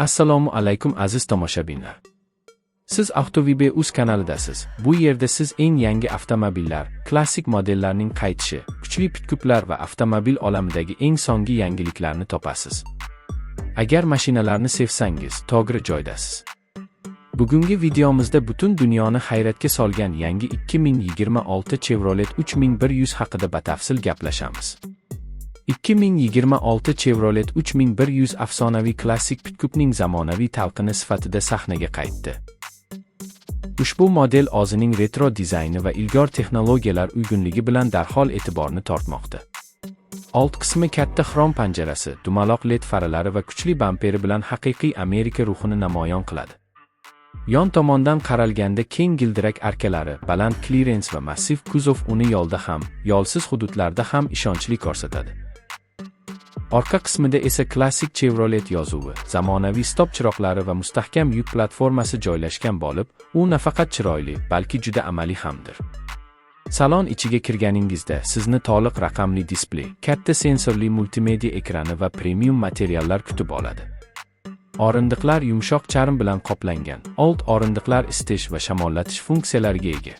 Assalomu alaykum aziz tomoshabinlar. Siz Avtovib.uz kanalidasiz. Bu yerda siz eng yangi avtomobillar, klassik modellarning qaytishi, kuchli pick-uplar va avtomobil olamidagi eng so'nggi yangiliklarni topasiz. Agar mashinalarni sevsangiz, to'g'ri joydasiz. Bugungi videomizda butun dunyoni hayratga solgan yangi 2026 Chevrolet 3100 haqida batafsil gaplashamiz. 2026 Chevrolet 3100 afsonaviy klassik pick-upning zamonaviy talqini sifatida sahnaga qaytdi. Ushbu model o'zining retro dizayni va ilg'or texnologiyalar uyg'unligi bilan darhol e'tiborni tortmoqda. Old qismi katta xrom panjarasi, dumaloq LED faralari va kuchli bamperi bilan haqiqiy Amerika ruhini namoyon qiladi. Yon tomondan qaralganda keng gildirak arkalari, baland klerens va massiv kuzov uni yo'lda ham, yo'lsiz hududlarda ham ishonchli ko'rsatadi. Orqa qismida esa klassik Chevrolet yozuvi, zamonaviy stop chiroqlari va mustahkam yuk platformasi joylashgan bo'lib, u nafaqat chiroyli, balki juda amaliy hamdir. Salon ichiga kirganingizda sizni to'liq raqamli displey, katta sensorli multimedia ekrani va premium materiallar kutib oladi. O'rindiqlar yumshoq charm bilan qoplangan, old o'rindiqlar isitish va shamollatish funksiyalariga ega.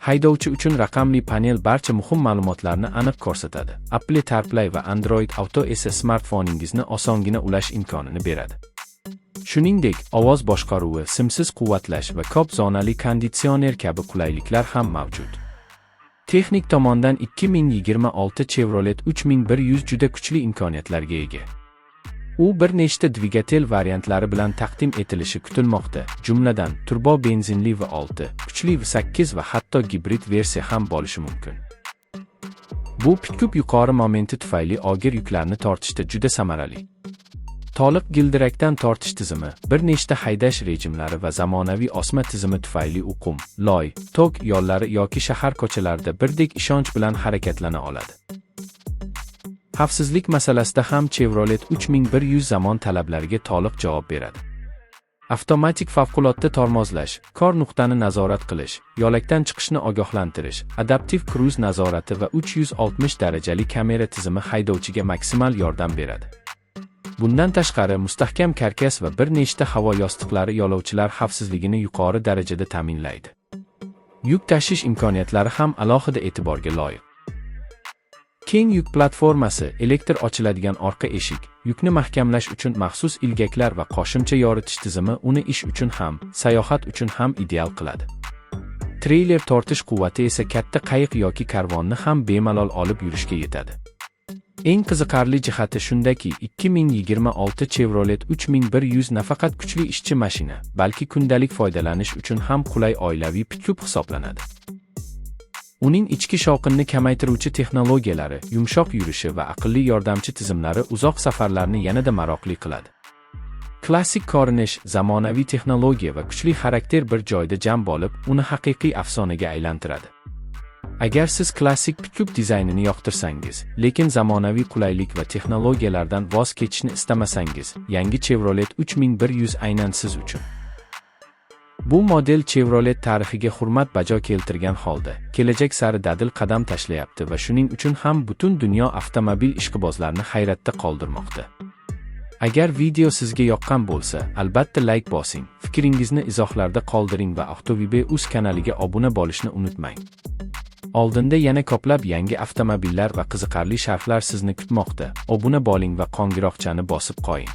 Haydovchi uchun raqamli panel barcha muhim ma'lumotlarni aniq ko'rsatadi. Apple CarPlay va Android Auto esa smartfoningizni osongina ulash imkonini beradi. Shuningdek, ovoz boshqaruvi, simsiz quvvatlash va ko'p zonali konditsioner kabi qulayliklar ham mavjud. Texnik tomondan 2026 Chevrolet 3100 juda kuchli imkoniyatlarga ega. U bir nechta dvigatel variantlari bilan taqdim etilishi kutilmoqda, jumladan turbo benzinli V6, kuchli V8 va hatto gibrid versiya ham bo'lishi mumkin. Bu pick-up yuqori momenti tufayli og'ir yuklarni tortishda juda samarali. To'liq gildirakdan tortish tizimi, bir nechta haydash rejimlari va zamonaviy osma tizimi tufayli u qum, loy, tog' yo'llari yoki shahar ko'chalarida birdek ishonch bilan harakatlana oladi. Xavfsizlik masalasida ham Chevrolet 3100 zamon talablariga to'liq javob beradi. Avtomatik favqulodda tormozlash, kor nuqtani nazorat qilish, yo'lakdan chiqishni ogohlantirish, adaptiv kruz nazorati va 360 darajali kamera tizimi haydovchiga maksimal yordam beradi. Bundan tashqari, mustahkam karkas va bir nechta havo yostiqlari yo'lovchilar xavfsizligini yuqori darajada ta'minlaydi. Yuk tashish imkoniyatlari ham alohida e'tiborga loyiq. Keng yuk platformasi, elektr ochiladigan orqa eshik, yukni mahkamlash uchun maxsus ilgaklar va qo'shimcha yoritish tizimi uni ish uchun ham, sayohat uchun ham ideal qiladi. Treyler tortish quvvati esa katta qayiq yoki karvonni ham bemalol olib yurishga yetadi. Eng qiziqarli jihati shundaki, 2026 Chevrolet 3100 nafaqat kuchli ishchi mashina, balki kundalik foydalanish uchun ham qulay oilaviy pick-up hisoblanadi. Uning ichki shovqinni kamaytiruvchi texnologiyalari, yumshoq yurishi va aqlli yordamchi tizimlari uzoq safarlarni yanada maroqli qiladi. Klassik ko'rinish, zamonaviy texnologiya va kuchli xarakter bir joyda jam bo'lib, uni haqiqiy afsonaga aylantiradi. Agar siz klassik pick-up dizaynini yoqtirsangiz, lekin zamonaviy qulaylik va texnologiyalardan voz kechishni istamasangiz, yangi Chevrolet 3100 aynan siz uchun. Bu model Chevrolet tarixiga hurmat bajo keltirgan holda, kelajak sari dadil qadam tashlayapti va shuning uchun ham butun dunyo avtomobil ishqibozlarini hayratda qoldirmoqda. Agar video sizga yoqqan bo'lsa, albatta like bosing, fikringizni izohlarda qoldiring va Avtovib.uz kanaliga obuna bo'lishni unutmang. Oldinda yana ko'plab yangi avtomobillar va qiziqarli sharhlar sizni kutmoqda. Obuna bo'ling va qo'ng'iroqchani bosib qo'ying.